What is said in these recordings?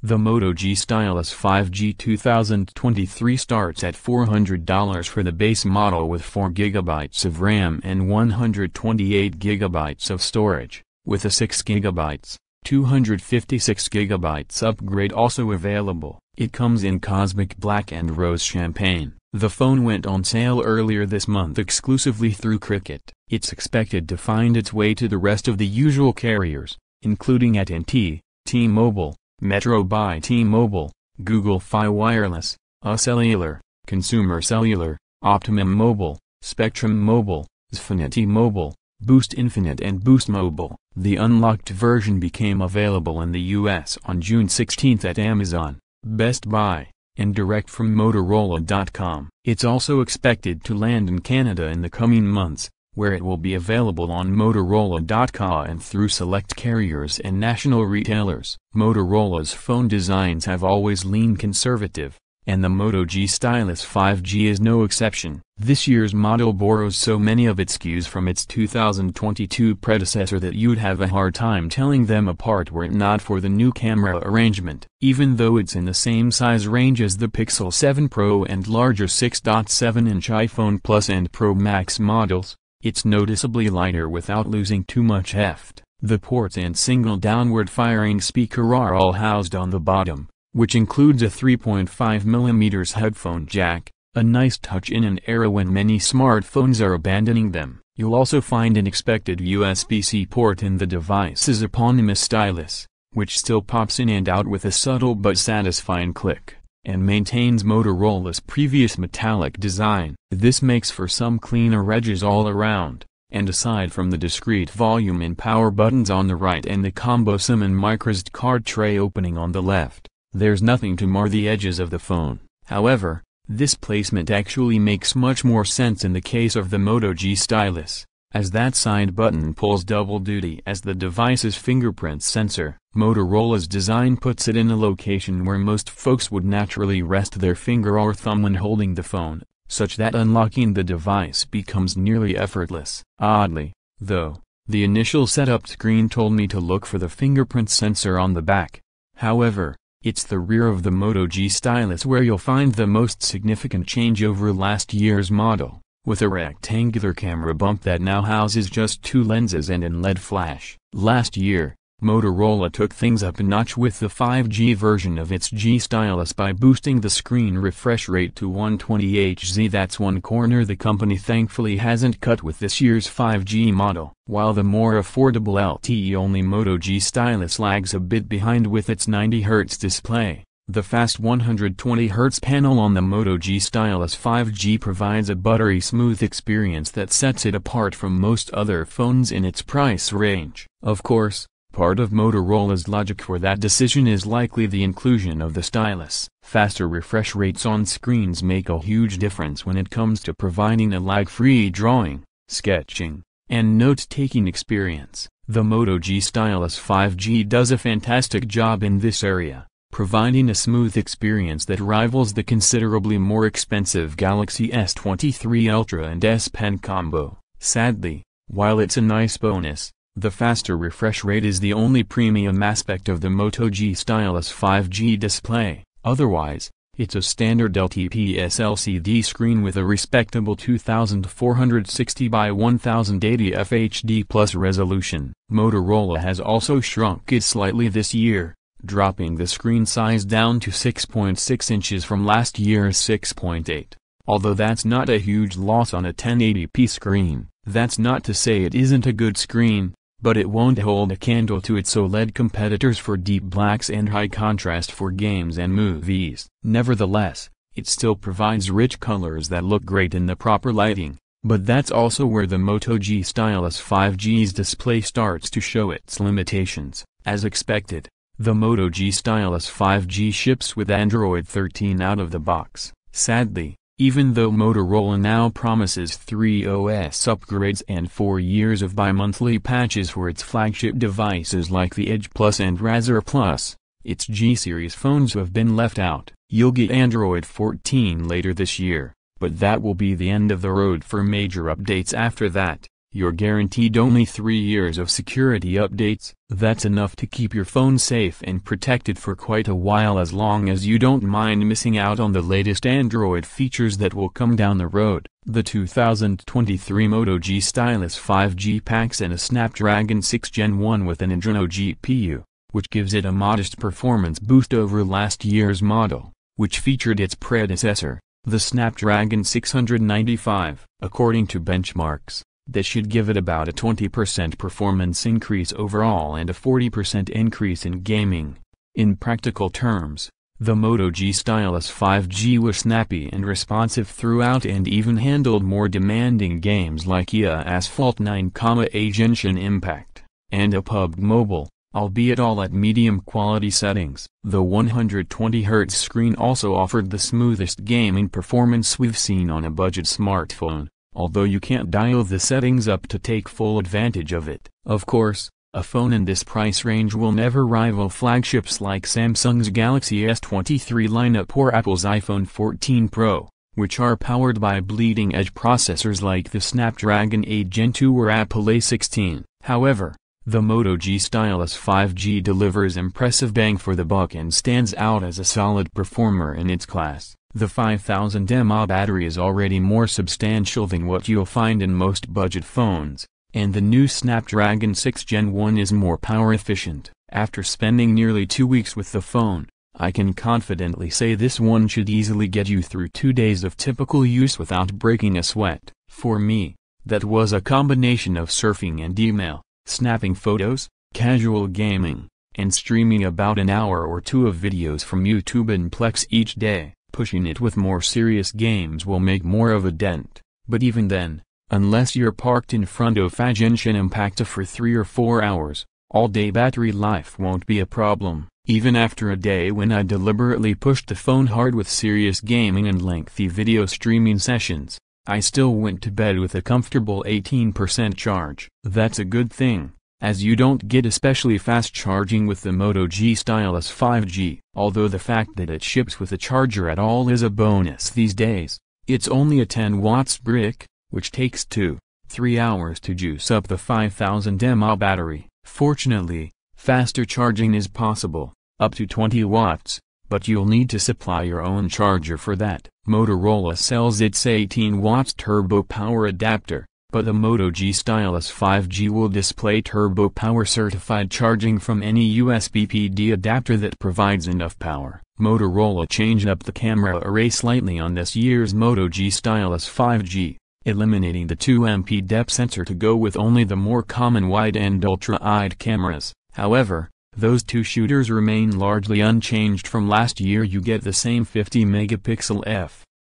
The Moto G Stylus 5G 2023 starts at $400 for the base model with 4GB of RAM and 128GB of storage, with a 6GB, 256GB upgrade also available. It comes in Cosmic Black and Rose Champagne. The phone went on sale earlier this month exclusively through Cricket. It's expected to find its way to the rest of the usual carriers, including AT&T, T-Mobile, Metro by T-Mobile, Google Fi Wireless, Cellular, Consumer Cellular, Optimum Mobile, Spectrum Mobile, Xfinity Mobile, Boost Infinite and Boost Mobile. The unlocked version became available in the US on June 16 at Amazon, Best Buy, and direct from Motorola.com. It's also expected to land in Canada in the coming months, where it will be available on Motorola.com and through select carriers and national retailers. Motorola's phone designs have always leaned conservative, and the Moto G Stylus 5G is no exception. This year's model borrows so many of its cues from its 2022 predecessor that you'd have a hard time telling them apart were it not for the new camera arrangement. Even though it's in the same size range as the Pixel 7 Pro and larger 6.7-inch iPhone Plus and Pro Max models, it's noticeably lighter without losing too much heft. The ports and single downward-firing speaker are all housed on the bottom, which includes a 3.5mm headphone jack, a nice touch in an era when many smartphones are abandoning them. You'll also find an expected USB-C port in the device's eponymous Stylus, which still pops in and out with a subtle but satisfying click, and maintains Motorola's previous metallic design. This makes for some cleaner edges all around, and aside from the discrete volume and power buttons on the right and the combo SIM and microSD card tray opening on the left, there's nothing to mar the edges of the phone. However, this placement actually makes much more sense in the case of the Moto G Stylus, as that side button pulls double duty as the device's fingerprint sensor. Motorola's design puts it in a location where most folks would naturally rest their finger or thumb when holding the phone, such that unlocking the device becomes nearly effortless. Oddly, though, the initial setup screen told me to look for the fingerprint sensor on the back. However, it's the rear of the Moto G Stylus where you'll find the most significant change over last year's model, with a rectangular camera bump that now houses just 2 lenses and an LED flash. Last year, Motorola took things up a notch with the 5G version of its G Stylus by boosting the screen refresh rate to 120Hz. That's one corner the company thankfully hasn't cut with this year's 5G model. While the more affordable LTE-only Moto G Stylus lags a bit behind with its 90Hz display, the fast 120Hz panel on the Moto G Stylus 5G provides a buttery smooth experience that sets it apart from most other phones in its price range. Of course, part of Motorola's logic for that decision is likely the inclusion of the Stylus. Faster refresh rates on screens make a huge difference when it comes to providing a lag-free drawing, sketching, and note-taking experience. The Moto G Stylus 5G does a fantastic job in this area, providing a smooth experience that rivals the considerably more expensive Galaxy S23 Ultra and S Pen combo. Sadly, while it's a nice bonus, the faster refresh rate is the only premium aspect of the Moto G Stylus 5G display. Otherwise, it's a standard LTPS LCD screen with a respectable 2460 by 1080 FHD plus resolution. Motorola has also shrunk it slightly this year, dropping the screen size down to 6.6 inches from last year's 6.8. Although that's not a huge loss on a 1080p screen. That's not to say it isn't a good screen, but it won't hold a candle to its OLED competitors for deep blacks and high contrast for games and movies. Nevertheless, it still provides rich colors that look great in the proper lighting, but that's also where the Moto G Stylus 5G's display starts to show its limitations. As expected, the Moto G Stylus 5G ships with Android 13 out of the box. Sadly, even though Motorola now promises 3 OS upgrades and 4 years of bi-monthly patches for its flagship devices like the Edge Plus and Razr Plus, its G-series phones have been left out. You'll get Android 14 later this year, but that will be the end of the road for major updates after that. You're guaranteed only 3 years of security updates. That's enough to keep your phone safe and protected for quite a while, as long as you don't mind missing out on the latest Android features that will come down the road. The 2023 Moto G Stylus 5G packs in a Snapdragon 6 Gen 1 with an Adreno GPU, which gives it a modest performance boost over last year's model, which featured its predecessor, the Snapdragon 695. According to benchmarks, that should give it about a 20% performance increase overall and a 40% increase in gaming. In practical terms, the Moto G Stylus 5G was snappy and responsive throughout and even handled more demanding games like EA Asphalt 9, Genshin Impact, and a PUBG Mobile, albeit all at medium quality settings. The 120Hz screen also offered the smoothest gaming performance we've seen on a budget smartphone, although you can't dial the settings up to take full advantage of it. Of course, a phone in this price range will never rival flagships like Samsung's Galaxy S23 lineup or Apple's iPhone 14 Pro, which are powered by bleeding-edge processors like the Snapdragon 8 Gen 2 or Apple A16. However, the Moto G Stylus 5G delivers impressive bang for the buck and stands out as a solid performer in its class. The 5000 mAh battery is already more substantial than what you'll find in most budget phones, and the new Snapdragon 6 Gen 1 is more power efficient. After spending nearly 2 weeks with the phone, I can confidently say this one should easily get you through 2 days of typical use without breaking a sweat. For me, that was a combination of surfing and email, snapping photos, casual gaming, and streaming about an hour or 2 of videos from YouTube and Plex each day. Pushing it with more serious games will make more of a dent, but even then, unless you're parked in front of Genshin Impact for 3 or 4 hours, all-day battery life won't be a problem. Even after a day when I deliberately pushed the phone hard with serious gaming and lengthy video streaming sessions, I still went to bed with a comfortable 18% charge. That's a good thing, as you don't get especially fast charging with the Moto G Stylus 5G. Although the fact that it ships with a charger at all is a bonus these days. It's only a 10 watts brick, which takes 2-3 hours to juice up the 5000 mAh battery. Fortunately, faster charging is possible, up to 20 watts, but you'll need to supply your own charger for that. Motorola sells its 18 watts turbo power adapter, but the Moto G Stylus 5G will display turbo power certified charging from any USB PD adapter that provides enough power. Motorola changed up the camera array slightly on this year's Moto G Stylus 5G, eliminating the 2MP depth sensor to go with only the more common wide and ultra-wide cameras. However, those two shooters remain largely unchanged from last year. You get the same 50-megapixel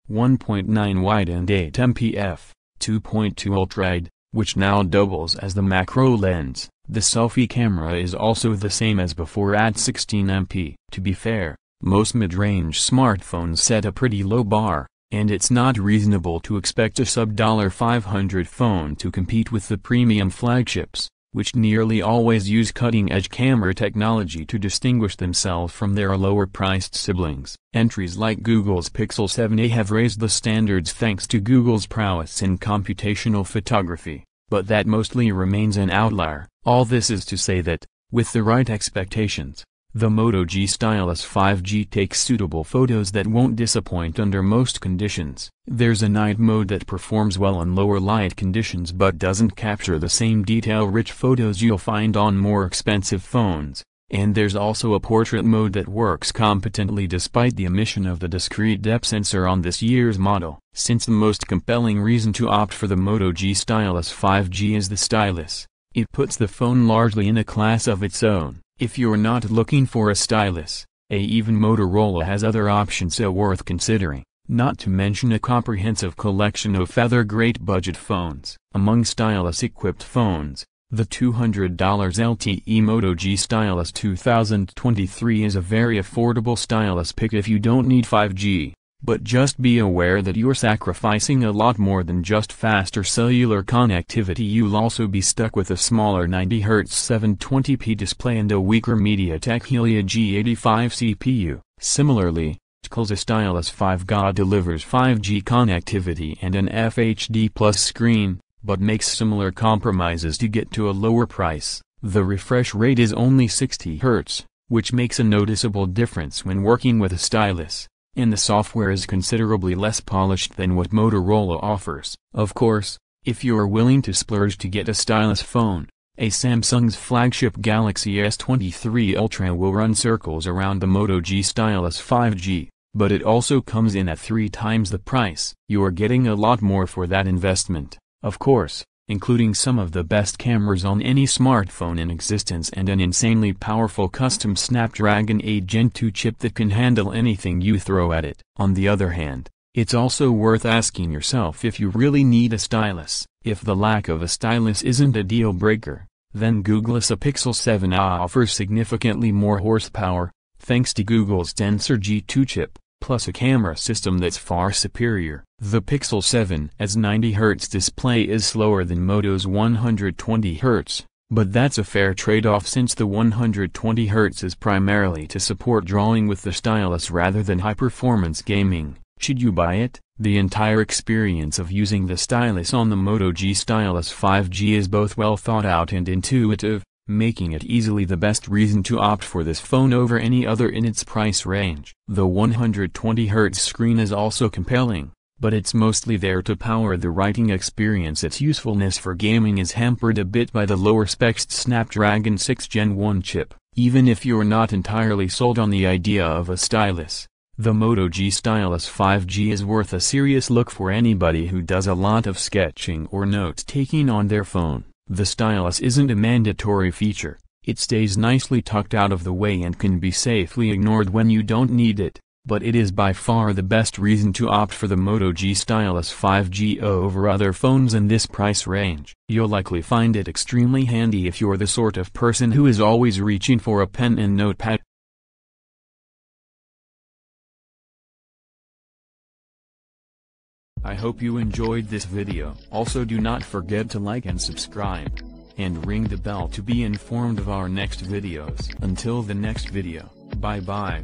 f1.9 wide and 8MP f2.2 ultra-wide, which now doubles as the macro lens. The selfie camera is also the same as before at 16MP. To be fair, most mid-range smartphones set a pretty low bar, and it's not reasonable to expect a sub-$500 phone to compete with the premium flagships, which nearly always use cutting-edge camera technology to distinguish themselves from their lower-priced siblings. Entries like Google's Pixel 7a have raised the standards thanks to Google's prowess in computational photography, but that mostly remains an outlier. All this is to say that, with the right expectations, the Moto G Stylus 5G takes suitable photos that won't disappoint under most conditions. There's a night mode that performs well in lower light conditions but doesn't capture the same detail-rich photos you'll find on more expensive phones, and there's also a portrait mode that works competently despite the omission of the discrete depth sensor on this year's model. Since the most compelling reason to opt for the Moto G Stylus 5G is the stylus, it puts the phone largely in a class of its own. If you're not looking for a stylus, even Motorola has other options so worth considering, not to mention a comprehensive collection of feather-grade budget phones. Among stylus-equipped phones, the $200 LTE Moto G Stylus 2023 is a very affordable stylus pick if you don't need 5G. But just be aware that you're sacrificing a lot more than just faster cellular connectivity. You'll also be stuck with a smaller 90Hz 720p display and a weaker MediaTek Helio G85 CPU. Similarly, TCL's Stylus 5G delivers 5G connectivity and an FHD+ screen, but makes similar compromises to get to a lower price. The refresh rate is only 60 Hz, which makes a noticeable difference when working with a stylus, and the software is considerably less polished than what Motorola offers. Of course, if you are willing to splurge to get a stylus phone, a Samsung's flagship Galaxy S23 Ultra will run circles around the Moto G Stylus 5G, but it also comes in at 3 times the price. You are getting a lot more for that investment, of course, including some of the best cameras on any smartphone in existence and an insanely powerful custom Snapdragon 8 Gen 2 chip that can handle anything you throw at it. On the other hand, it's also worth asking yourself if you really need a stylus. If the lack of a stylus isn't a deal breaker, then Google's Pixel 7a offers significantly more horsepower, thanks to Google's Tensor G2 chip, plus a camera system that's far superior. The Pixel 7's 90 Hz display is slower than Moto's 120 Hz, but that's a fair trade-off since the 120 Hz is primarily to support drawing with the stylus rather than high-performance gaming. Should you buy it? The entire experience of using the stylus on the Moto G Stylus 5G is both well thought out and intuitive, making it easily the best reason to opt for this phone over any other in its price range. The 120 Hz screen is also compelling, but it's mostly there to power the writing experience. Its usefulness for gaming is hampered a bit by the lower-spec'd Snapdragon 6 Gen 1 chip. Even if you're not entirely sold on the idea of a stylus, the Moto G Stylus 5G is worth a serious look for anybody who does a lot of sketching or note-taking on their phone. The stylus isn't a mandatory feature, it stays nicely tucked out of the way and can be safely ignored when you don't need it, but it is by far the best reason to opt for the Moto G Stylus 5G over other phones in this price range. You'll likely find it extremely handy if you're the sort of person who is always reaching for a pen and notepad. I hope you enjoyed this video. Also, do not forget to like and subscribe, and ring the bell to be informed of our next videos. Until the next video, bye bye.